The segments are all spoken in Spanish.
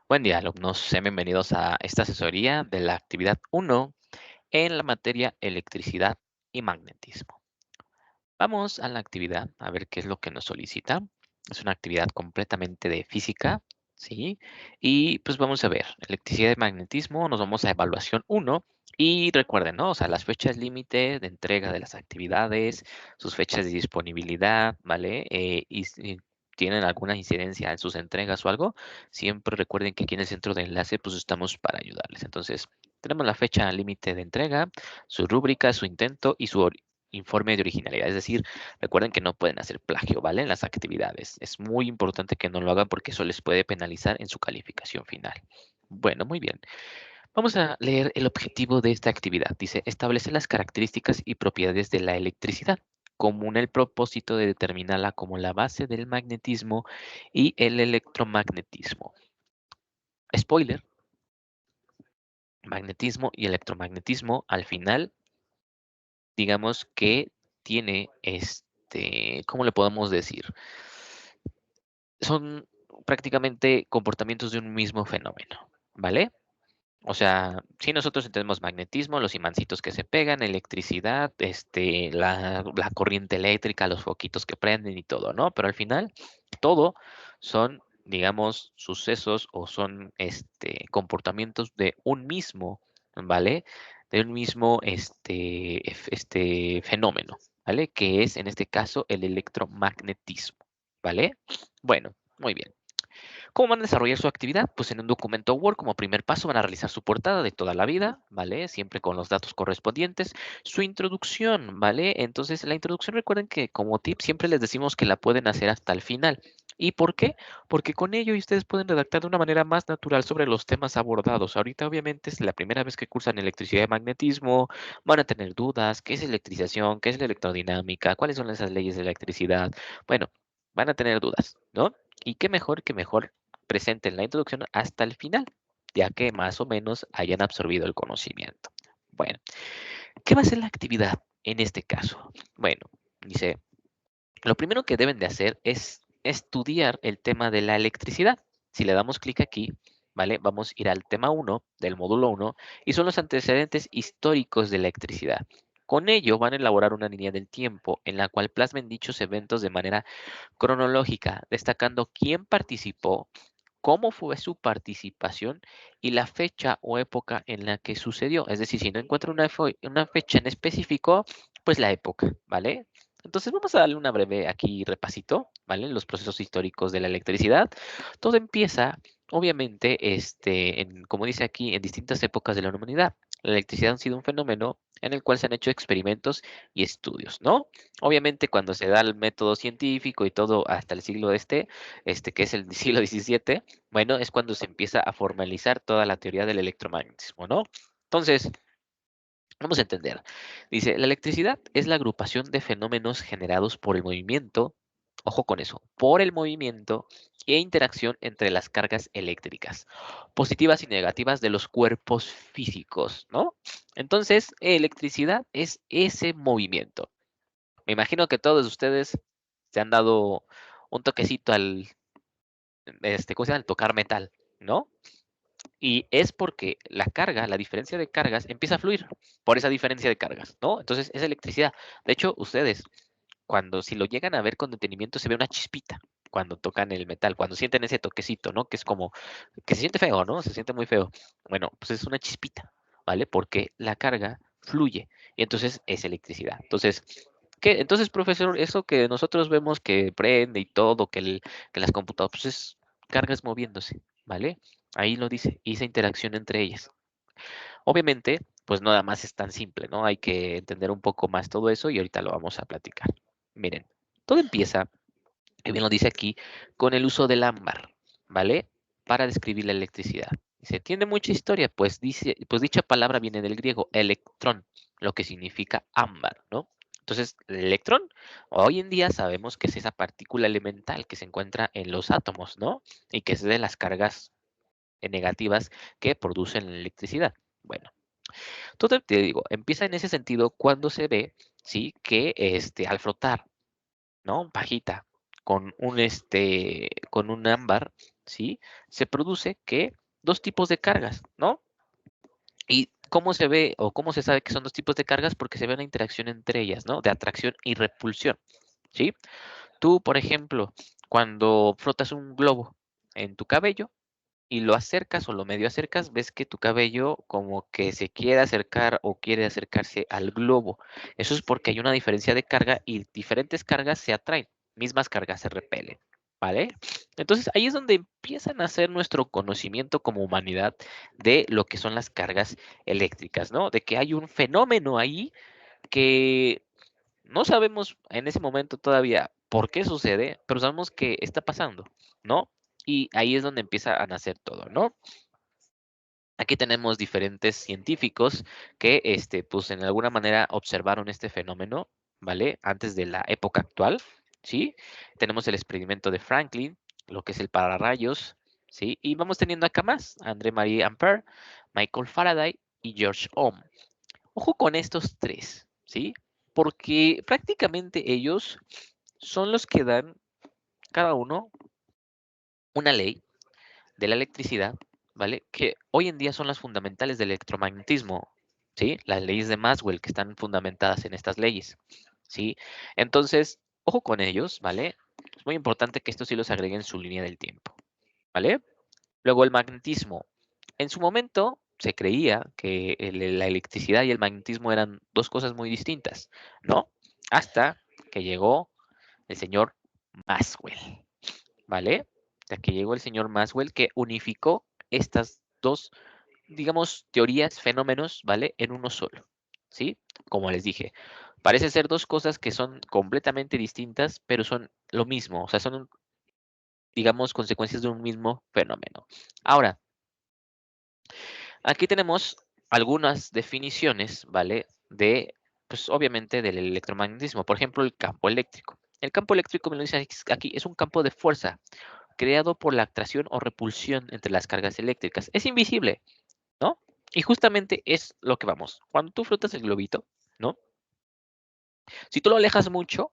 Buen día, alumnos. Sean bienvenidos a esta asesoría de la actividad 1 en la materia electricidad y magnetismo. Vamos a la actividad a ver qué es lo que nos solicita. Es una actividad completamente de física, ¿sí? Y pues vamos a ver, electricidad y magnetismo, nos vamos a evaluación 1 y recuerden, ¿no? O sea, las fechas límite de entrega de las actividades, sus fechas de disponibilidad, ¿vale? Y si tienen alguna incidencia en sus entregas o algo, siempre recuerden que aquí en el centro de enlace pues estamos para ayudarles. Entonces, tenemos la fecha límite de entrega, su rúbrica, su intento y su informe de originalidad. Es decir, recuerden que no pueden hacer plagio, ¿vale? En las actividades. Es muy importante que no lo hagan porque eso les puede penalizar en su calificación final. Bueno, muy bien. Vamos a leer el objetivo de esta actividad. Dice, establece las características y propiedades de la electricidad, común el propósito de determinarla como la base del magnetismo y el electromagnetismo. Spoiler, magnetismo y electromagnetismo al final, digamos que tiene ¿cómo le podemos decir? Son prácticamente comportamientos de un mismo fenómeno, ¿vale? O sea, si nosotros entendemos magnetismo, los imancitos que se pegan, electricidad, la corriente eléctrica, los foquitos que prenden y todo, ¿no? Pero al final, todo son, digamos, sucesos o son comportamientos de un mismo, ¿vale? De un mismo fenómeno, ¿vale? Que es en este caso el electromagnetismo, ¿vale? Bueno, muy bien. ¿Cómo van a desarrollar su actividad? Pues en un documento Word, como primer paso, van a realizar su portada de toda la vida, ¿vale? Siempre con los datos correspondientes. Su introducción, ¿vale? Entonces, la introducción, recuerden que como tip siempre les decimos que la pueden hacer hasta el final. ¿Y por qué? Porque con ello ustedes pueden redactar de una manera más natural sobre los temas abordados. Ahorita, obviamente, es la primera vez que cursan electricidad y magnetismo, van a tener dudas, ¿qué es electrización? ¿Qué es la electrodinámica? ¿Cuáles son esas leyes de electricidad? Bueno, van a tener dudas, ¿no? Y qué mejor que mejor presenten la introducción hasta el final, ya que más o menos hayan absorbido el conocimiento. Bueno, ¿qué va a ser la actividad en este caso? Bueno, dice, lo primero que deben de hacer es estudiar el tema de la electricidad. Si le damos clic aquí, ¿vale? Vamos a ir al tema 1 del módulo 1 y son los antecedentes históricos de la electricidad. Con ello van a elaborar una línea del tiempo en la cual plasmen dichos eventos de manera cronológica, destacando quién participó, cómo fue su participación y la fecha o época en la que sucedió. Es decir, si no encuentro una fecha en específico, pues la época, ¿vale? Entonces vamos a darle una breve aquí repasito, ¿vale? Los procesos históricos de la electricidad. Todo empieza, obviamente, como dice aquí, en distintas épocas de la humanidad. La electricidad ha sido un fenómeno en el cual se han hecho experimentos y estudios, ¿no? Obviamente cuando se da el método científico y todo hasta el siglo que es el siglo XVII, bueno, es cuando se empieza a formalizar toda la teoría del electromagnetismo, ¿no? Entonces, vamos a entender. Dice, la electricidad es la agrupación de fenómenos generados por el movimiento, ojo con eso, por el movimiento e interacción entre las cargas eléctricas, positivas y negativas de los cuerpos físicos, ¿no? Entonces, electricidad es ese movimiento. Me imagino que todos ustedes se han dado un toquecito ¿cómo se llama? Al tocar metal, ¿no? Y es porque la carga, la diferencia de cargas, empieza a fluir por esa diferencia de cargas, ¿no? Entonces, es electricidad. De hecho, ustedes, si lo llegan a ver con detenimiento, se ve una chispita cuando tocan el metal, cuando sienten ese toquecito, ¿no? Que es como, que se siente feo, ¿no? Se siente muy feo. Bueno, pues es una chispita, ¿vale? Porque la carga fluye y entonces es electricidad. Entonces, ¿qué? Entonces, profesor, eso que nosotros vemos que prende y todo, que las computadoras, pues es cargas moviéndose, ¿vale? Ahí lo dice, y esa interacción entre ellas. Obviamente, pues nada más es tan simple, ¿no? Hay que entender un poco más todo eso y ahorita lo vamos a platicar. Miren, todo empieza, y bien lo dice aquí, con el uso del ámbar, ¿vale? Para describir la electricidad. Dice, tiene mucha historia, pues pues dicha palabra viene del griego electrón, lo que significa ámbar, ¿no? Entonces, el electrón, hoy en día sabemos que es esa partícula elemental que se encuentra en los átomos, ¿no? Y que es de las cargas negativas que producen la electricidad. Bueno, todo te digo, empieza en ese sentido cuando se ve, ¿sí? Que al frotar, ¿no? Pajita con un ámbar, ¿sí? Se produce que dos tipos de cargas, ¿no? ¿Y cómo se ve o cómo se sabe que son dos tipos de cargas? Porque se ve una interacción entre ellas, ¿no? De atracción y repulsión, ¿sí? Tú, por ejemplo, cuando frotas un globo en tu cabello y lo acercas o lo medio acercas, ves que tu cabello como que se quiere acercar o quiere acercarse al globo. Eso es porque hay una diferencia de carga y diferentes cargas se atraen, mismas cargas se repelen, ¿vale? Entonces ahí es donde empiezan a hacer nuestro conocimiento como humanidad de lo que son las cargas eléctricas, ¿no? De que hay un fenómeno ahí que no sabemos en ese momento todavía por qué sucede, pero sabemos que está pasando, ¿no? Y ahí es donde empieza a nacer todo, ¿no? Aquí tenemos diferentes científicos que, pues, en alguna manera observaron este fenómeno, ¿vale? Antes de la época actual, ¿sí? Tenemos el experimento de Franklin, lo que es el pararrayos, ¿sí? Y vamos teniendo acá más, André-Marie Ampère, Michael Faraday y George Ohm. Ojo con estos tres, ¿sí? Porque prácticamente ellos son los que dan cada uno una ley de la electricidad, ¿vale? Que hoy en día son las fundamentales del electromagnetismo, ¿sí? Las leyes de Maxwell que están fundamentadas en estas leyes, ¿sí? Entonces, ojo con ellos, ¿vale? Es muy importante que estos sí los agreguen en su línea del tiempo, ¿vale? Luego el magnetismo. En su momento se creía que la electricidad y el magnetismo eran dos cosas muy distintas, ¿no? Hasta que llegó el señor Maxwell, ¿vale? Hasta que llegó el señor Maxwell que unificó estas dos, digamos, teorías, fenómenos, ¿vale? En uno solo, ¿sí? Como les dije, parece ser dos cosas que son completamente distintas, pero son lo mismo, o sea, son, digamos, consecuencias de un mismo fenómeno. Ahora, aquí tenemos algunas definiciones, ¿vale? De, pues obviamente del electromagnetismo. Por ejemplo, el campo eléctrico. El campo eléctrico, me lo dice aquí, es un campo de fuerza creado por la atracción o repulsión entre las cargas eléctricas. Es invisible, ¿no? Y justamente es lo que vamos. Cuando tú frotas el globito, ¿no? Si tú lo alejas mucho,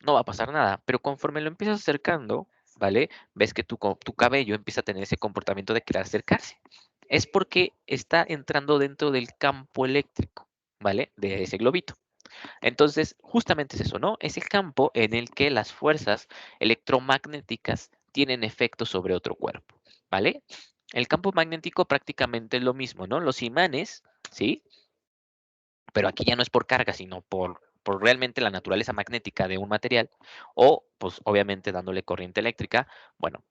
no va a pasar nada, pero conforme lo empiezas acercando, ¿vale? Ves que tu cabello empieza a tener ese comportamiento de querer acercarse. Es porque está entrando dentro del campo eléctrico, ¿vale? De ese globito. Entonces, justamente es eso, ¿no? Es el campo en el que las fuerzas electromagnéticas tienen efecto sobre otro cuerpo, ¿vale? El campo magnético prácticamente es lo mismo, ¿no? Los imanes, ¿sí? Pero aquí ya no es por carga, sino por realmente la naturaleza magnética de un material o, pues, obviamente dándole corriente eléctrica. Bueno,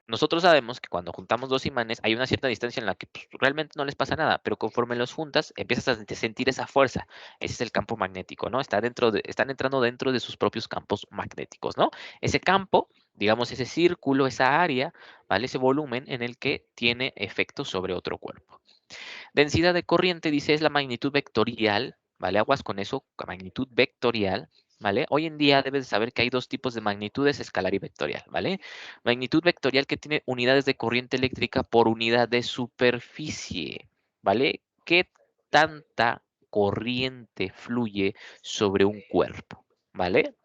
nosotros sabemos que cuando juntamos dos imanes hay una cierta distancia en la que pues, realmente no les pasa nada, pero conforme los juntas empiezas a sentir esa fuerza. Ese es el campo magnético, ¿no? Están entrando dentro de sus propios campos magnéticos, ¿no? Ese campo, digamos, ese círculo, esa área, ¿vale? Ese volumen en el que tiene efecto sobre otro cuerpo. Densidad de corriente, dice, es la magnitud vectorial, ¿vale? Aguas con eso, magnitud vectorial, ¿vale? Hoy en día debes saber que hay dos tipos de magnitudes, escalar y vectorial, ¿vale? Magnitud vectorial que tiene unidades de corriente eléctrica por unidad de superficie, ¿vale? ¿Qué tanta corriente fluye sobre un cuerpo? ¿Vale?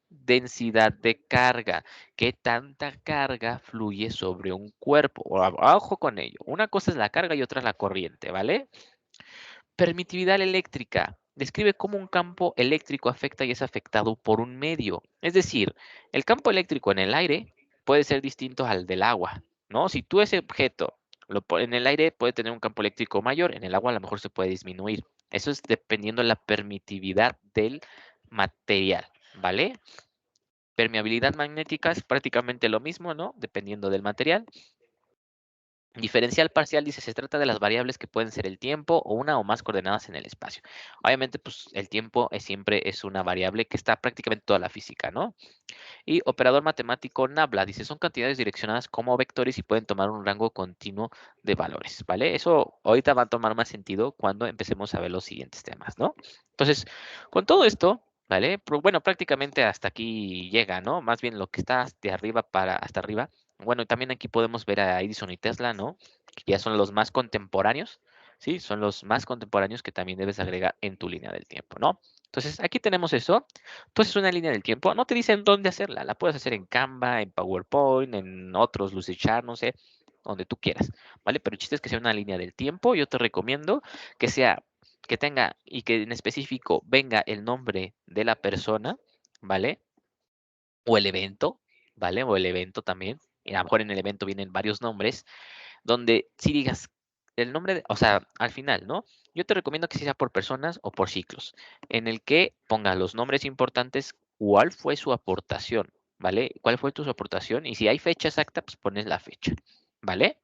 Densidad de carga. ¿Qué tanta carga fluye sobre un cuerpo? Ojo con ello. Una cosa es la carga y otra es la corriente, ¿vale? Permitividad eléctrica. Describe cómo un campo eléctrico afecta y es afectado por un medio. Es decir, el campo eléctrico en el aire puede ser distinto al del agua, ¿no? Si tú ese objeto en el aire puede tener un campo eléctrico mayor, en el agua a lo mejor se puede disminuir. Eso es dependiendo de la permitividad del material, ¿vale? Permeabilidad magnética es prácticamente lo mismo, ¿no? Dependiendo del material. Diferencial parcial dice, se trata de las variables que pueden ser el tiempo o una o más coordenadas en el espacio. Obviamente, pues el tiempo siempre es una variable que está prácticamente toda la física, ¿no? Y operador matemático nabla, dice, son cantidades direccionadas como vectores y pueden tomar un rango continuo de valores, ¿vale? Eso ahorita va a tomar más sentido cuando empecemos a ver los siguientes temas, ¿no? Entonces, con todo esto, ¿vale? Bueno, prácticamente hasta aquí llega, ¿no? Más bien lo que está de arriba para hasta arriba. Bueno, y también aquí podemos ver a Edison y Tesla, ¿no? Que ya son los más contemporáneos, ¿sí? Son los más contemporáneos que también debes agregar en tu línea del tiempo, ¿no? Entonces, aquí tenemos eso. Entonces, una línea del tiempo, no te dicen dónde hacerla, la puedes hacer en Canva, en PowerPoint, en otros, Lucidchart, no sé, donde tú quieras, ¿vale? Pero el chiste es que sea una línea del tiempo. Yo te recomiendo que sea, que tenga y que en específico venga el nombre de la persona, ¿vale? O el evento, ¿vale? O el evento también. Y a lo mejor en el evento vienen varios nombres, donde si digas el nombre, o sea, al final, ¿no? Yo te recomiendo que sea por personas o por ciclos, en el que pongas los nombres importantes, cuál fue su aportación, ¿vale? ¿Cuál fue su aportación? Y si hay fecha exacta, pues pones la fecha, ¿vale?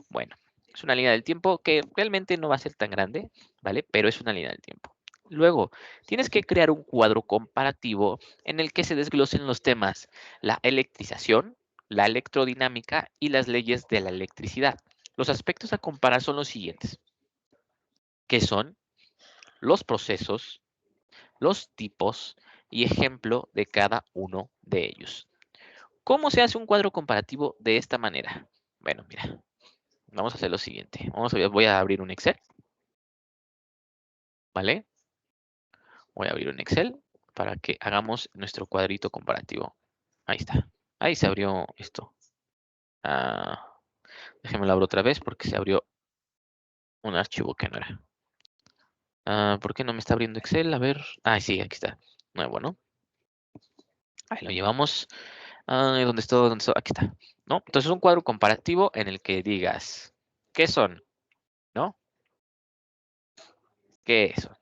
Bueno, es una línea del tiempo que realmente no va a ser tan grande, ¿vale? Pero es una línea del tiempo. Luego, tienes que crear un cuadro comparativo en el que se desglosen los temas, la electrización, la electrodinámica y las leyes de la electricidad. Los aspectos a comparar son los siguientes, que son los procesos, los tipos y ejemplo de cada uno de ellos. ¿Cómo se hace un cuadro comparativo de esta manera? Bueno, mira, vamos a hacer lo siguiente. Voy a abrir un Excel, ¿vale? Voy a abrir un Excel para que hagamos nuestro cuadrito comparativo. Ahí está. Ahí se abrió esto. Ah, déjenme lo abro otra vez porque se abrió un archivo que no era. ¿Por qué no me está abriendo Excel? A ver. Ah, sí, aquí está. Nuevo, ¿no? Ahí lo llevamos. ¿Dónde está? ¿Dónde está? Aquí está. ¿No? Entonces un cuadro comparativo en el que digas, ¿qué son? ¿No? ¿Qué son?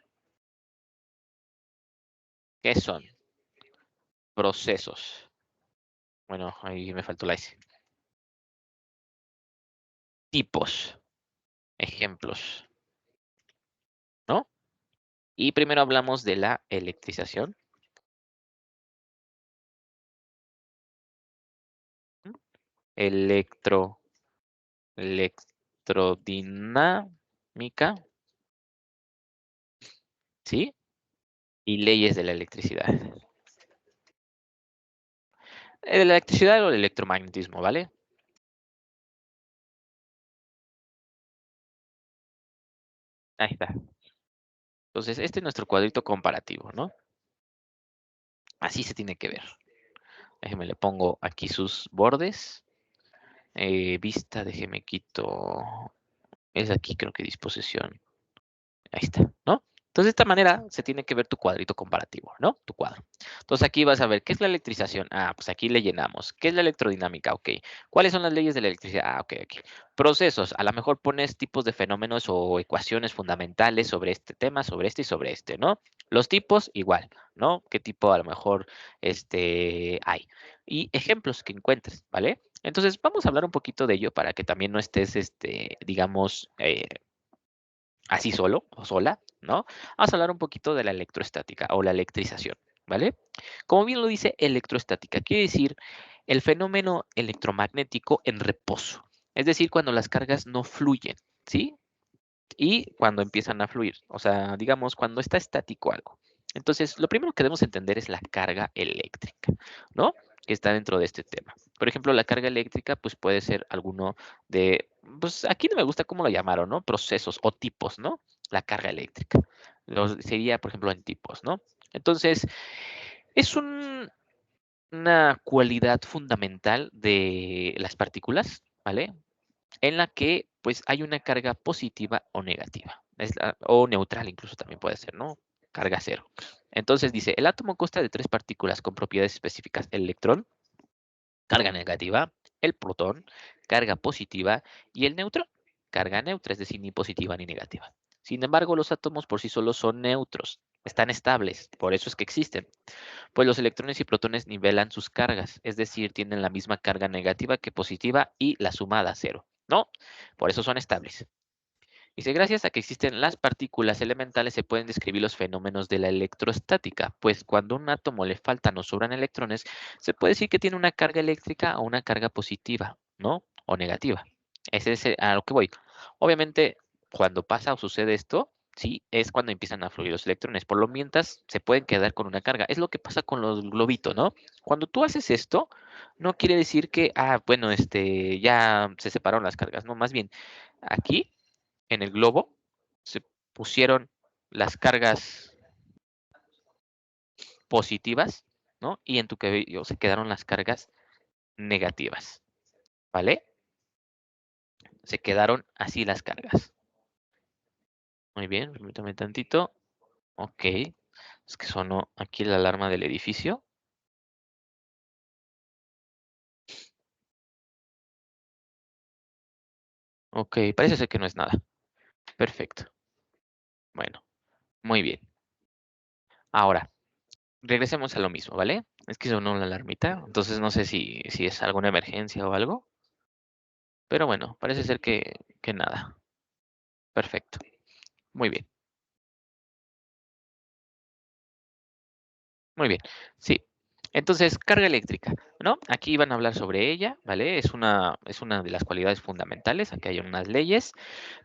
¿Qué son? Procesos. Bueno, ahí me faltó la S. Tipos. Ejemplos. ¿No? Y primero hablamos de la electrización. Electro, electrodinámica, ¿sí? Y leyes de la electricidad. De la electricidad o el electromagnetismo, ¿vale? Ahí está. Entonces, este es nuestro cuadrito comparativo, ¿no? Así se tiene que ver. Déjeme, le pongo aquí sus bordes. Vista, déjeme quito. Es aquí, creo que disposición. Ahí está, ¿no? Entonces, de esta manera se tiene que ver tu cuadrito comparativo, ¿no? Tu cuadro. Entonces, aquí vas a ver, ¿qué es la electrización? Ah, pues aquí le llenamos. ¿Qué es la electrodinámica? Ok. ¿Cuáles son las leyes de la electricidad? Ah, ok, ok. Procesos. A lo mejor pones tipos de fenómenos o ecuaciones fundamentales sobre este tema, sobre este y sobre este, ¿no? Los tipos, igual, ¿no? ¿Qué tipo a lo mejor hay? Y ejemplos que encuentres, ¿vale? Entonces, vamos a hablar un poquito de ello para que también no estés, digamos, así solo o sola, ¿no? Vamos a hablar un poquito de la electrostática o la electrización, ¿vale? Como bien lo dice electrostática, quiere decir el fenómeno electromagnético en reposo, es decir, cuando las cargas no fluyen, ¿sí? Y cuando empiezan a fluir, o sea, digamos, cuando está estático algo. Entonces, lo primero que debemos entender es la carga eléctrica, ¿no? Que está dentro de este tema. Por ejemplo, la carga eléctrica, pues puede ser alguno de, pues aquí no me gusta cómo lo llamaron, ¿no? Procesos o tipos, ¿no? La carga eléctrica. Sería, por ejemplo, en tipos, ¿no? Entonces, es una cualidad fundamental de las partículas, ¿vale? En la que pues hay una carga positiva o negativa, o neutral incluso también puede ser, ¿no? Carga cero. Entonces dice, el átomo consta de tres partículas con propiedades específicas, el electrón, carga negativa, el protón, carga positiva, y el neutrón, carga neutra, es decir, ni positiva ni negativa. Sin embargo, los átomos por sí solos son neutros, están estables, por eso es que existen. Pues los electrones y protones nivelan sus cargas, es decir, tienen la misma carga negativa que positiva y la sumada a cero, ¿no? Por eso son estables. Dice, gracias a que existen las partículas elementales se pueden describir los fenómenos de la electrostática, pues cuando a un átomo le faltan o sobran electrones, se puede decir que tiene una carga eléctrica o una carga positiva, ¿no? O negativa. Ese es a lo que voy. Obviamente, cuando pasa o sucede esto, sí, es cuando empiezan a fluir los electrones. Por lo mientras, se pueden quedar con una carga. Es lo que pasa con los globitos, ¿no? Cuando tú haces esto, no quiere decir que, bueno, ya se separaron las cargas, no, más bien, aquí en el globo se pusieron las cargas positivas, ¿no? Y en tu cabello se quedaron las cargas negativas, ¿vale? Se quedaron así las cargas. Muy bien, permítame tantito. Ok, es que sonó aquí la alarma del edificio. Ok, parece ser que no es nada. Perfecto. Bueno, muy bien. Ahora, regresemos a lo mismo, ¿vale? Es que sonó la alarmita, entonces no sé si es alguna emergencia o algo, pero bueno, parece ser que nada. Perfecto. Muy bien, muy bien. Sí. Entonces, carga eléctrica, ¿no? Aquí van a hablar sobre ella, ¿vale? Es una de las cualidades fundamentales. Aquí hay unas leyes.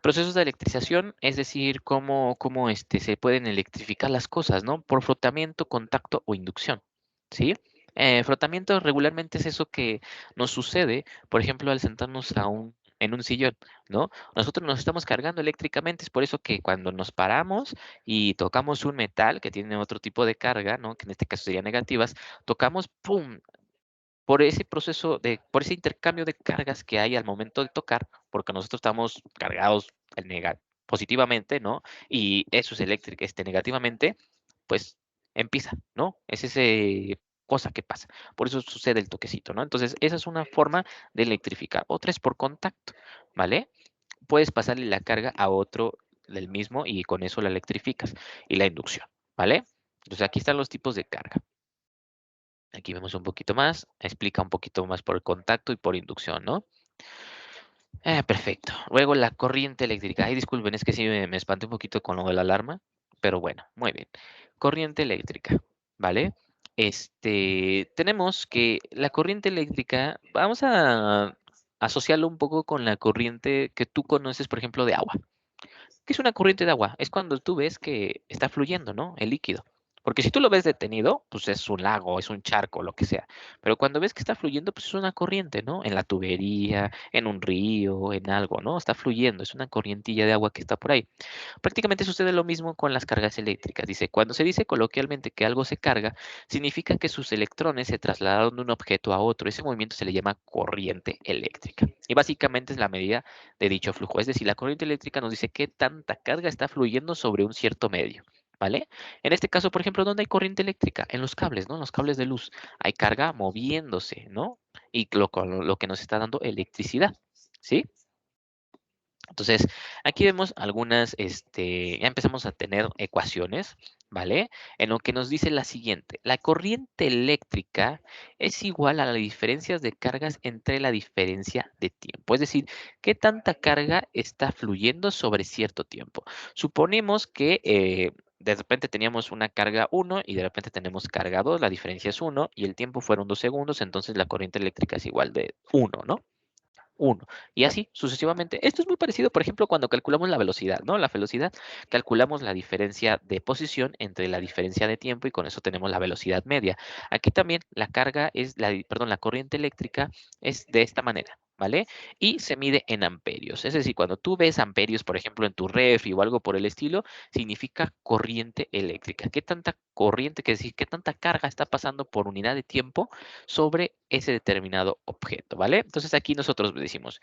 Procesos de electrización, es decir, cómo se pueden electrificar las cosas, ¿no? Por frotamiento, contacto o inducción, ¿sí? Frotamiento regularmente es eso que nos sucede, por ejemplo, al sentarnos en un sillón, ¿no? Nosotros nos estamos cargando eléctricamente, es por eso que cuando nos paramos y tocamos un metal que tiene otro tipo de carga, ¿no? Que en este caso serían negativas, tocamos, ¡pum! Por ese intercambio de cargas que hay al momento de tocar, porque nosotros estamos cargados positivamente, ¿no? Y eso es eléctrico, negativamente, pues empieza, ¿no? Es ese cosa que pasa. Por eso sucede el toquecito, ¿no? Entonces, esa es una forma de electrificar. Otra es por contacto, ¿vale? Puedes pasarle la carga a otro del mismo y con eso la electrificas. Y la inducción, ¿vale? Entonces, aquí están los tipos de carga. Aquí vemos un poquito más, explica un poquito más por contacto y por inducción, ¿no? Perfecto. Luego la corriente eléctrica. Ay, disculpen, es que sí me espanté un poquito con lo de la alarma, pero bueno, muy bien. Corriente eléctrica, ¿vale? Tenemos que la corriente eléctrica, vamos a asociarlo un poco con la corriente que tú conoces, por ejemplo, de agua. ¿Qué es una corriente de agua? Es cuando tú ves que está fluyendo, ¿no? El líquido. Porque si tú lo ves detenido, pues es un lago, es un charco, lo que sea. Pero cuando ves que está fluyendo, pues es una corriente, ¿no? En la tubería, en un río, en algo, ¿no? Está fluyendo, es una corrientilla de agua que está por ahí. Prácticamente sucede lo mismo con las cargas eléctricas. Dice, cuando se dice coloquialmente que algo se carga, significa que sus electrones se trasladaron de un objeto a otro. Ese movimiento se le llama corriente eléctrica. Y básicamente es la medida de dicho flujo. Es decir, la corriente eléctrica nos dice qué tanta carga está fluyendo sobre un cierto medio. ¿Vale? En este caso, por ejemplo, ¿dónde hay corriente eléctrica? En los cables, ¿no? En los cables de luz. Hay carga moviéndose, ¿no? Y lo que nos está dando electricidad. ¿Sí? Entonces, aquí vemos ya empezamos a tener ecuaciones, ¿vale? En lo que nos dice la siguiente, la corriente eléctrica es igual a las diferencias de cargas entre la diferencia de tiempo. Es decir, qué tanta carga está fluyendo sobre cierto tiempo. Suponemos que de repente teníamos una carga 1 y de repente tenemos carga 2, la diferencia es 1 y el tiempo fueron 2 segundos, entonces la corriente eléctrica es igual de 1, ¿no? 1. Y así sucesivamente. Esto es muy parecido, por ejemplo, cuando calculamos la velocidad, ¿no? La velocidad, calculamos la diferencia de posición entre la diferencia de tiempo y con eso tenemos la velocidad media. Aquí también la carga la corriente eléctrica es de esta manera, ¿vale? Y se mide en amperios. Es decir, cuando tú ves amperios, por ejemplo, en tu refri o algo por el estilo, significa corriente eléctrica. ¿Qué tanta corriente, que decir, qué tanta carga está pasando por unidad de tiempo sobre ese determinado objeto, ¿vale? Entonces aquí nosotros decimos,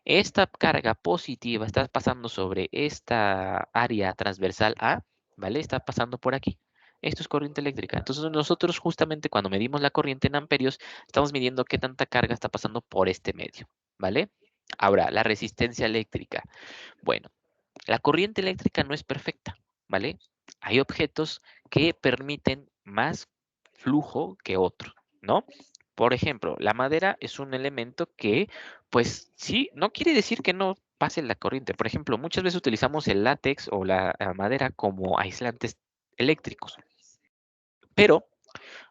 esta carga positiva está pasando sobre esta área transversal A, ¿vale? Está pasando por aquí. Esto es corriente eléctrica. Entonces nosotros justamente cuando medimos la corriente en amperios, estamos midiendo qué tanta carga está pasando por este medio, ¿vale? Ahora, la resistencia eléctrica. Bueno, la corriente eléctrica no es perfecta, ¿vale? Hay objetos que permiten más flujo que otros, ¿no? Por ejemplo, la madera es un elemento que, pues sí, no quiere decir que no pase la corriente. Por ejemplo, muchas veces utilizamos el látex o la madera como aislantes eléctricos, pero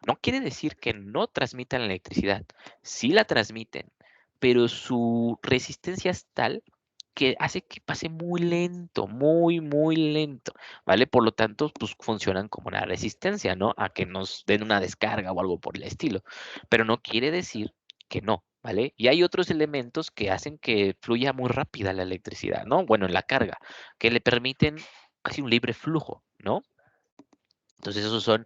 no quiere decir que no transmitan la electricidad. Sí la transmiten, pero su resistencia es tal que hace que pase muy lento, muy, muy lento, ¿vale? Por lo tanto, pues funcionan como una resistencia, ¿no? A que nos den una descarga o algo por el estilo. Pero no quiere decir que no. ¿vale? Y hay otros elementos que hacen que fluya muy rápida la electricidad, ¿no? Bueno, en la carga, que le permiten casi un libre flujo, ¿no? Entonces esos son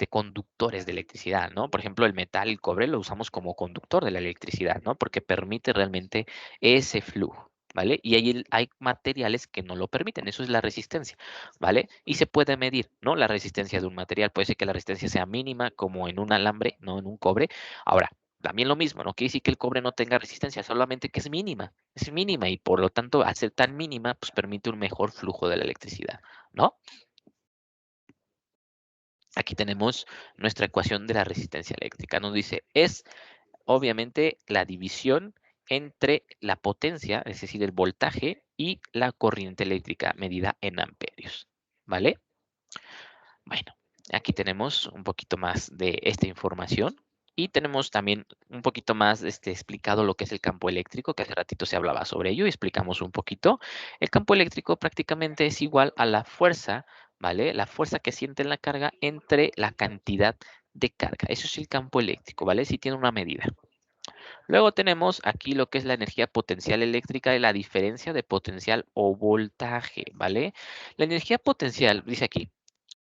conductores de electricidad, ¿no? Por ejemplo, el metal, el cobre, lo usamos como conductor de la electricidad, ¿no? Porque permite realmente ese flujo, ¿vale? Y hay materiales que no lo permiten, eso es la resistencia, ¿vale? Y se puede medir, ¿no? La resistencia de un material, puede ser que la resistencia sea mínima, como en un alambre, ¿no? En un cobre. Ahora, también lo mismo, no quiere decir que el cobre no tenga resistencia, solamente que es mínima y por lo tanto, al ser tan mínima, pues permite un mejor flujo de la electricidad, ¿no? Aquí tenemos nuestra ecuación de la resistencia eléctrica. Nos dice, es obviamente la división entre la potencia, es decir, el voltaje, y la corriente eléctrica medida en amperios. ¿Vale? Bueno, aquí tenemos un poquito más de esta información. Y tenemos también un poquito más explicado lo que es el campo eléctrico, que hace ratito se hablaba sobre ello y explicamos un poquito. El campo eléctrico prácticamente es igual a la fuerza, ¿vale? La fuerza que siente en la carga entre la cantidad de carga. Eso es el campo eléctrico, ¿vale? Si tiene una medida. Luego tenemos aquí lo que es la energía potencial eléctrica y la diferencia de potencial o voltaje, ¿vale? La energía potencial, dice aquí,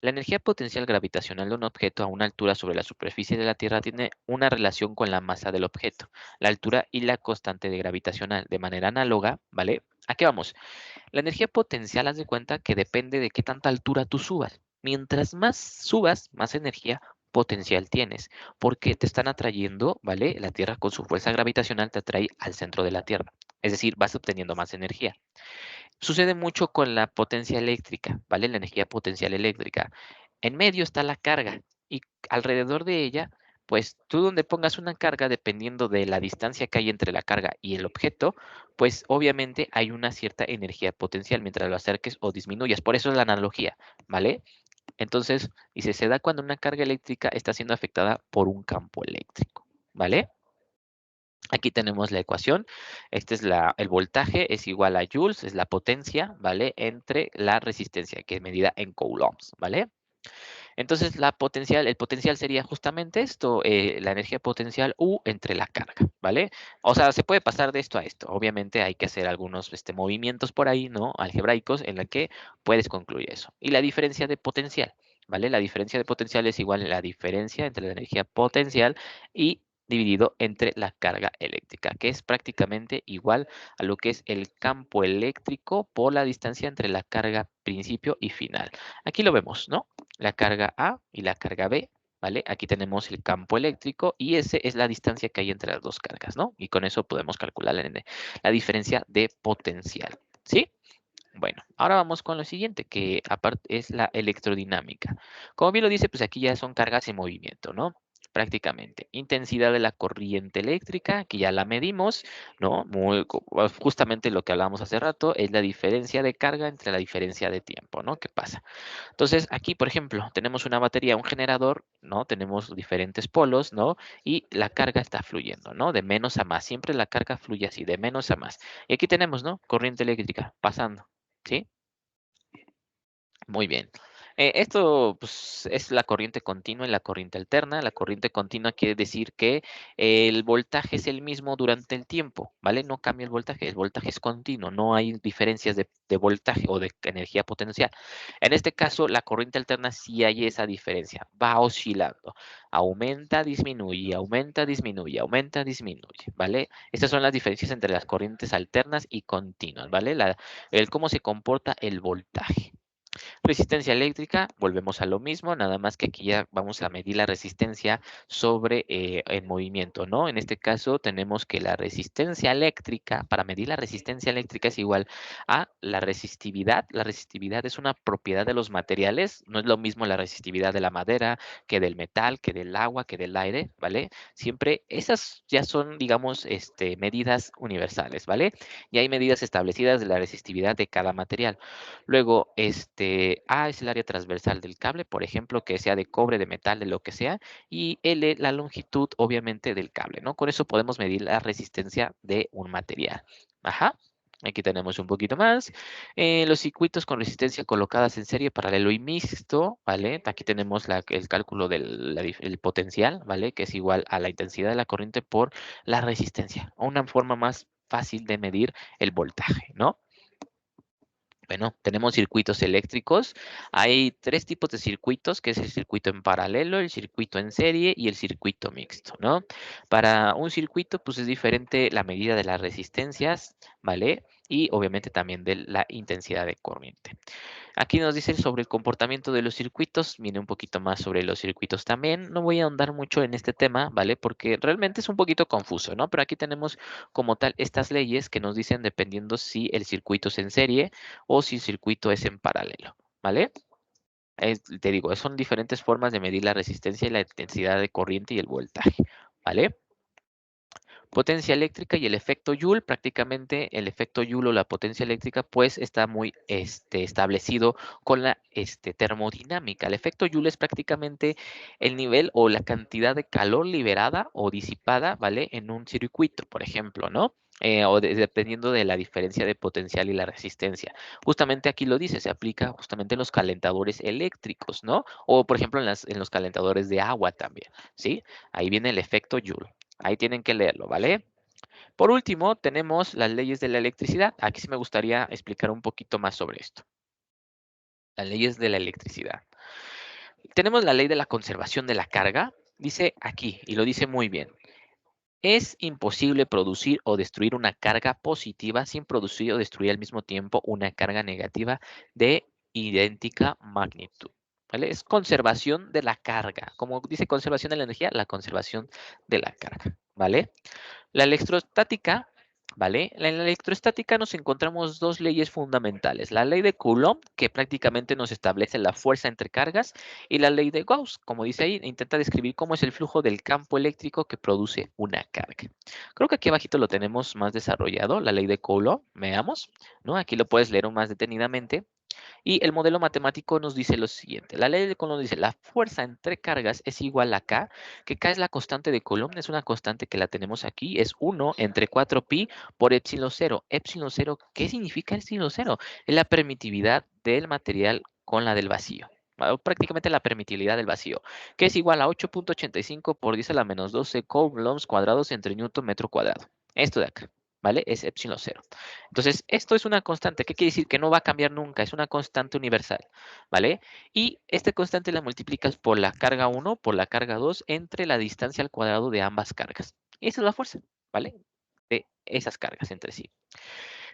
la energía potencial gravitacional de un objeto a una altura sobre la superficie de la Tierra tiene una relación con la masa del objeto, la altura y la constante de gravitacional. De manera análoga, ¿vale? ¿A qué vamos? La energía potencial, haz de cuenta que depende de qué tanta altura tú subas. Mientras más subas, más energía potencial tienes, porque te están atrayendo, ¿vale? La Tierra con su fuerza gravitacional te atrae al centro de la Tierra. Es decir, vas obteniendo más energía. Sucede mucho con la potencia eléctrica, ¿vale? La energía potencial eléctrica. En medio está la carga y alrededor de ella, pues tú donde pongas una carga, dependiendo de la distancia que hay entre la carga y el objeto, pues obviamente hay una cierta energía potencial mientras lo acerques o disminuyas. Por eso es la analogía, ¿vale? Entonces, dice, se da cuando una carga eléctrica está siendo afectada por un campo eléctrico, ¿vale? Aquí tenemos la ecuación. Este es el voltaje, es igual a joules, es la potencia, ¿vale? Entre la resistencia, que es medida en coulombs, ¿vale? Entonces, el potencial sería justamente esto, la energía potencial U entre la carga, ¿vale? O sea, se puede pasar de esto a esto. Obviamente hay que hacer algunos movimientos por ahí, ¿no? Algebraicos en la que puedes concluir eso. Y la diferencia de potencial, ¿vale? La diferencia de potencial es igual a la diferencia entre la energía potencial y dividido entre la carga eléctrica, que es prácticamente igual a lo que es el campo eléctrico por la distancia entre la carga principio y final. Aquí lo vemos, ¿no? La carga A y la carga B, ¿vale? Aquí tenemos el campo eléctrico y esa es la distancia que hay entre las dos cargas, ¿no? Y con eso podemos calcular la diferencia de potencial, ¿sí? Bueno, ahora vamos con lo siguiente, que aparte es la electrodinámica. Como bien lo dice, pues aquí ya son cargas en movimiento, ¿no? Prácticamente. Intensidad de la corriente eléctrica, que ya la medimos, ¿no? Justamente lo que hablábamos hace rato, es la diferencia de carga entre la diferencia de tiempo, ¿no? ¿Qué pasa? Entonces, aquí, por ejemplo, tenemos una batería, un generador, ¿no? Tenemos diferentes polos, ¿no? Y la carga está fluyendo, ¿no? De menos a más. Siempre la carga fluye así, de menos a más. Y aquí tenemos, ¿no? Corriente eléctrica pasando, ¿sí? Muy bien. Esto pues, es la corriente continua y la corriente alterna. La corriente continua quiere decir que el voltaje es el mismo durante el tiempo, ¿vale? No cambia el voltaje es continuo, no hay diferencias de voltaje o de energía potencial. En este caso, la corriente alterna sí hay esa diferencia, va oscilando, aumenta, disminuye, aumenta, disminuye, aumenta, disminuye, ¿vale? Estas son las diferencias entre las corrientes alternas y continuas, ¿vale? El cómo se comporta el voltaje. Resistencia eléctrica, volvemos a lo mismo, nada más que aquí ya vamos a medir la resistencia sobre el movimiento, ¿no? En este caso tenemos que la resistencia eléctrica, para medir la resistencia eléctrica es igual a la resistividad. La resistividad es una propiedad de los materiales, no es lo mismo la resistividad de la madera que del metal, que del agua, que del aire, ¿vale? Siempre esas ya son, digamos, medidas universales, ¿vale? Y hay medidas establecidas de la resistividad de cada material. Luego, A es el área transversal del cable, por ejemplo, que sea de cobre, de metal, de lo que sea, y L la longitud, obviamente, del cable, ¿no? Con eso podemos medir la resistencia de un material. Ajá. Aquí tenemos un poquito más. Los circuitos con resistencia colocadas en serie, paralelo y mixto, ¿vale? Aquí tenemos el cálculo del el potencial, ¿vale? Que es igual a la intensidad de la corriente por la resistencia. Una forma más fácil de medir el voltaje, ¿no? Bueno, tenemos circuitos eléctricos. Hay tres tipos de circuitos, que es el circuito en paralelo, el circuito en serie y el circuito mixto, ¿no? Para un circuito, pues es diferente la medida de las resistencias, ¿vale? Y obviamente también de la intensidad de corriente. Aquí nos dice sobre el comportamiento de los circuitos, viene un poquito más sobre los circuitos también. No voy a ahondar mucho en este tema, ¿vale? Porque realmente es un poquito confuso, ¿no? Pero aquí tenemos como tal estas leyes que nos dicen dependiendo si el circuito es en serie o si el circuito es en paralelo, ¿vale? Te digo, son diferentes formas de medir la resistencia y la intensidad de corriente y el voltaje, ¿vale? Potencia eléctrica y el efecto Joule, prácticamente el efecto Joule o la potencia eléctrica, pues está muy establecido con la termodinámica. El efecto Joule es prácticamente el nivel o la cantidad de calor liberada o disipada, ¿vale? En un circuito, por ejemplo, ¿no? Dependiendo de la diferencia de potencial y la resistencia. Justamente aquí lo dice, se aplica justamente en los calentadores eléctricos, ¿no? O por ejemplo en los calentadores de agua también, ¿sí? Ahí viene el efecto Joule. Ahí tienen que leerlo, ¿vale? Por último, tenemos las leyes de la electricidad. Aquí sí me gustaría explicar un poquito más sobre esto. Las leyes de la electricidad. Tenemos la ley de la conservación de la carga. Dice aquí, y lo dice muy bien. Es imposible producir o destruir una carga positiva sin producir o destruir al mismo tiempo una carga negativa de idéntica magnitud. ¿Vale? Es conservación de la carga. Como dice conservación de la energía, la conservación de la carga. ¿Vale? La electrostática, ¿vale? En la electrostática nos encontramos dos leyes fundamentales. La ley de Coulomb, que prácticamente nos establece la fuerza entre cargas, y la ley de Gauss, como dice ahí, intenta describir cómo es el flujo del campo eléctrico que produce una carga. Creo que aquí abajito lo tenemos más desarrollado, la ley de Coulomb, veamos, ¿no? Aquí lo puedes leer más detenidamente. Y el modelo matemático nos dice lo siguiente. La ley de Coulomb dice, la fuerza entre cargas es igual a K, que K es la constante de Coulomb, es una constante que la tenemos aquí, es 1 entre 4pi por epsilon 0. Epsilon 0, ¿qué significa epsilon 0? Es la permitividad del material con la del vacío. Prácticamente la permitividad del vacío, que es igual a 8.85 por 10 a la menos 12 coulombs cuadrados entre newton metro cuadrado. Esto de acá, ¿vale? Es epsilon 0. Entonces, esto es una constante. ¿Qué quiere decir? Que no va a cambiar nunca. Es una constante universal, ¿vale? Y esta constante la multiplicas por la carga 1, por la carga 2, entre la distancia al cuadrado de ambas cargas. Esa es la fuerza, ¿vale? De esas cargas entre sí.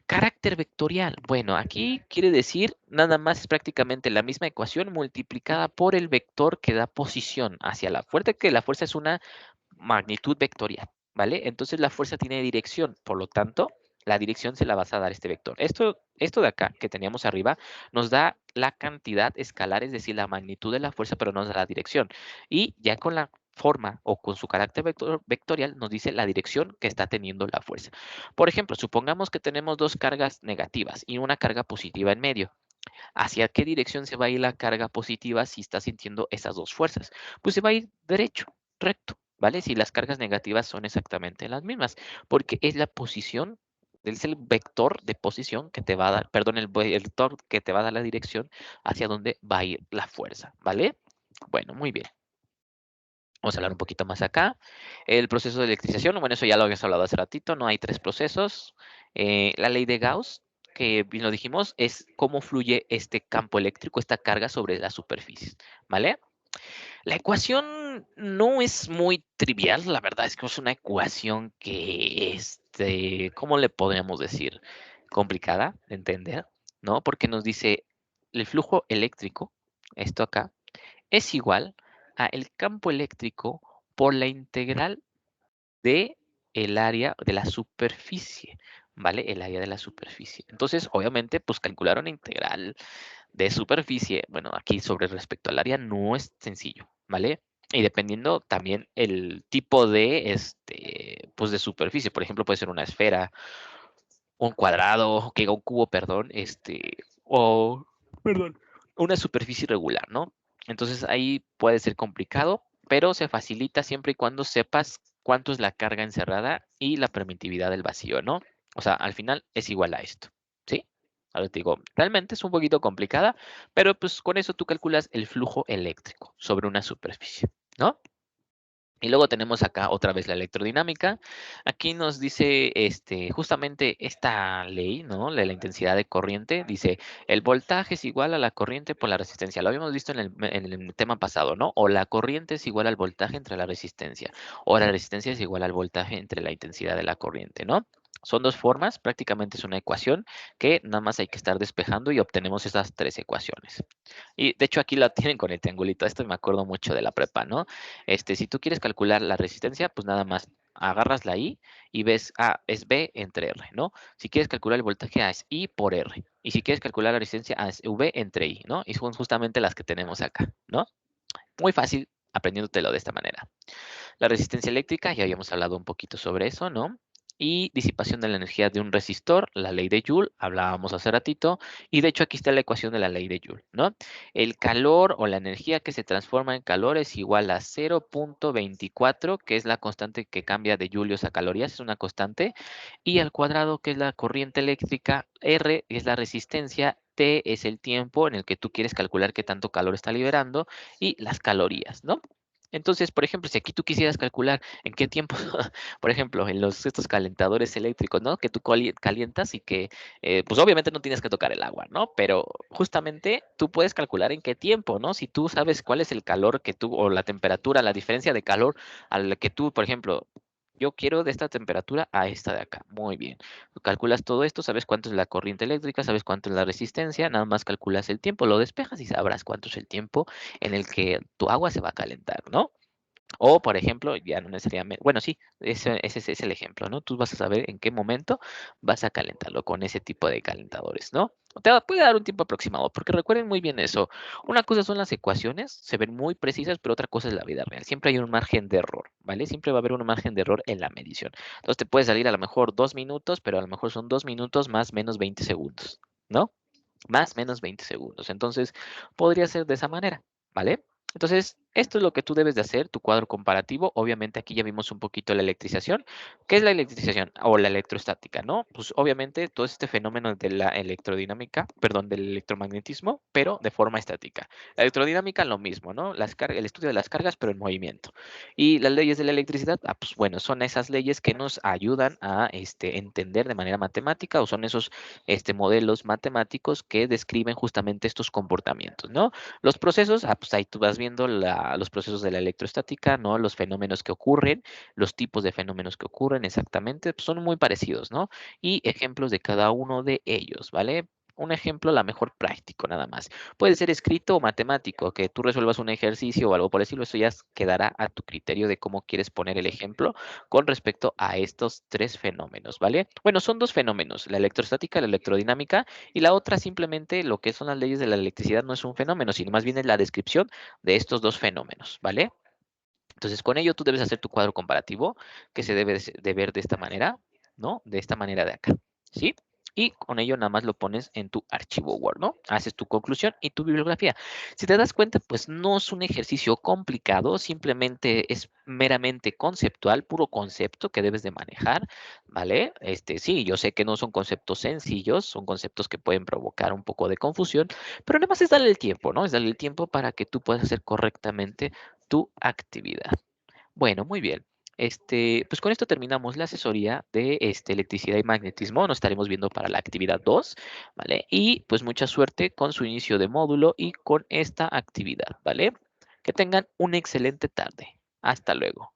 Carácter vectorial. Bueno, aquí quiere decir nada más es prácticamente la misma ecuación multiplicada por el vector que da posición hacia la fuerza, que la fuerza es una magnitud vectorial, ¿vale? Entonces la fuerza tiene dirección, por lo tanto, la dirección se la vas a dar a este vector. Esto de acá que teníamos arriba nos da la cantidad escalar, es decir, la magnitud de la fuerza, pero no nos da la dirección. Y ya con la forma o con su carácter vectorial nos dice la dirección que está teniendo la fuerza. Por ejemplo, supongamos que tenemos dos cargas negativas y una carga positiva en medio. ¿Hacia qué dirección se va a ir la carga positiva si está sintiendo esas dos fuerzas? Pues se va a ir derecho, recto, ¿vale? Si las cargas negativas son exactamente las mismas, porque es la posición, es el vector de posición que te va a dar, perdón, el vector que te va a dar la dirección hacia dónde va a ir la fuerza, ¿vale? Bueno, muy bien. Vamos a hablar un poquito más acá. El proceso de electrización, bueno, eso ya lo habíamos hablado hace ratito, no hay tres procesos. La ley de Gauss, que bien lo dijimos, es cómo fluye este campo eléctrico, esta carga sobre la superficie, ¿vale? La ecuación no es muy trivial, la verdad es que es una ecuación que, ¿cómo le podríamos decir? Complicada de entender, ¿no? Porque nos dice el flujo eléctrico, esto acá, es igual a el campo eléctrico por la integral de el área de la superficie, ¿vale? El área de la superficie. Entonces, obviamente, pues calcular una integral de superficie, bueno, aquí sobre respecto al área no es sencillo, ¿vale? Y dependiendo también el tipo de, pues de superficie, por ejemplo, puede ser una esfera, un cuadrado, que un cubo, perdón, o, perdón, una superficie irregular, ¿no? Entonces ahí puede ser complicado, pero se facilita siempre y cuando sepas cuánto es la carga encerrada y la permitividad del vacío, ¿no? O sea, al final es igual a esto, ¿sí? Ahora te digo, realmente es un poquito complicada, pero pues con eso tú calculas el flujo eléctrico sobre una superficie, ¿no? Y luego tenemos acá otra vez la electrodinámica. Aquí nos dice justamente esta ley, ¿no? La intensidad de corriente. Dice, el voltaje es igual a la corriente por la resistencia. Lo habíamos visto en el tema pasado, ¿no? O la corriente es igual al voltaje entre la resistencia. O la resistencia es igual al voltaje entre la intensidad de la corriente, ¿no? Son dos formas, prácticamente es una ecuación que nada más hay que estar despejando y obtenemos esas tres ecuaciones. Y de hecho aquí la tienen con el triangulito. Esto me acuerdo mucho de la prepa, ¿no? Si tú quieres calcular la resistencia, pues nada más agarras la I y ves A es B entre R, ¿no? Si quieres calcular el voltaje, A es I por R. Y si quieres calcular la resistencia, A es V entre I, ¿no? Y son justamente las que tenemos acá, ¿no? Muy fácil aprendiéndotelo de esta manera. La resistencia eléctrica, ya habíamos hablado un poquito sobre eso, ¿no? Y disipación de la energía de un resistor, la ley de Joule, hablábamos hace ratito, y de hecho aquí está la ecuación de la ley de Joule, ¿no? El calor o la energía que se transforma en calor es igual a 0.24, que es la constante que cambia de julios a calorías, es una constante, y al cuadrado, que es la corriente eléctrica, R es la resistencia, T es el tiempo en el que tú quieres calcular qué tanto calor está liberando, y las calorías, ¿no? Entonces, por ejemplo, si aquí tú quisieras calcular en qué tiempo, por ejemplo, en estos calentadores eléctricos, ¿no? Que tú calientas y que, pues obviamente no tienes que tocar el agua, ¿no? Pero justamente tú puedes calcular en qué tiempo, ¿no? Si tú sabes cuál es el calor que tú, o la temperatura, la diferencia de calor a la que tú, por ejemplo, yo quiero de esta temperatura a esta de acá. Muy bien. Tú calculas todo esto, sabes cuánto es la corriente eléctrica, sabes cuánto es la resistencia, nada más calculas el tiempo, lo despejas y sabrás cuánto es el tiempo en el que tu agua se va a calentar, ¿no? O, por ejemplo, ya no necesariamente, bueno, sí, ese es el ejemplo, ¿no? Tú vas a saber en qué momento vas a calentarlo con ese tipo de calentadores, ¿no? Puede dar un tiempo aproximado, porque recuerden muy bien eso. Una cosa son las ecuaciones, se ven muy precisas, pero otra cosa es la vida real. Siempre hay un margen de error, ¿vale? Siempre va a haber un margen de error en la medición. Entonces te puede salir a lo mejor 2 minutos, pero a lo mejor son 2 minutos más menos 20 segundos, ¿no? Más menos 20 segundos. Entonces, podría ser de esa manera, ¿vale? Entonces, esto es lo que tú debes de hacer, tu cuadro comparativo. Obviamente aquí ya vimos un poquito la electrización. ¿Qué es la electrización o la electrostática, no? Pues obviamente todo este fenómeno de la electrodinámica, perdón, del electromagnetismo, pero de forma estática. La electrodinámica lo mismo, ¿no? El estudio de las cargas, pero en movimiento. Y las leyes de la electricidad, pues bueno, son esas leyes que nos ayudan a entender de manera matemática, o son esos modelos matemáticos que describen justamente estos comportamientos, ¿no? Los procesos, pues ahí tú vas viendo los procesos de la electrostática, ¿no? Los fenómenos que ocurren, los tipos de fenómenos que ocurren exactamente, pues son muy parecidos, ¿no? Y ejemplos de cada uno de ellos, ¿vale? Un ejemplo, a lo mejor práctico, nada más. Puede ser escrito o matemático, que tú resuelvas un ejercicio o algo por decirlo, eso ya quedará a tu criterio de cómo quieres poner el ejemplo con respecto a estos tres fenómenos, ¿vale? Bueno, son dos fenómenos, la electrostática, la electrodinámica, y la otra simplemente lo que son las leyes de la electricidad no es un fenómeno, sino más bien es la descripción de estos dos fenómenos, ¿vale? Entonces, con ello tú debes hacer tu cuadro comparativo, que se debe de ver de esta manera, ¿no? De esta manera de acá, ¿sí? Y con ello nada más lo pones en tu archivo Word, ¿no? Haces tu conclusión y tu bibliografía. Si te das cuenta, pues no es un ejercicio complicado, simplemente es meramente conceptual, puro concepto que debes de manejar, ¿vale? Sí, yo sé que no son conceptos sencillos, son conceptos que pueden provocar un poco de confusión, pero nada más es darle el tiempo, ¿no? Es darle el tiempo para que tú puedas hacer correctamente tu actividad. Bueno, muy bien. Pues con esto terminamos la asesoría de electricidad y magnetismo. Nos estaremos viendo para la actividad 2, ¿vale? Y pues mucha suerte con su inicio de módulo y con esta actividad, ¿vale? Que tengan una excelente tarde. Hasta luego.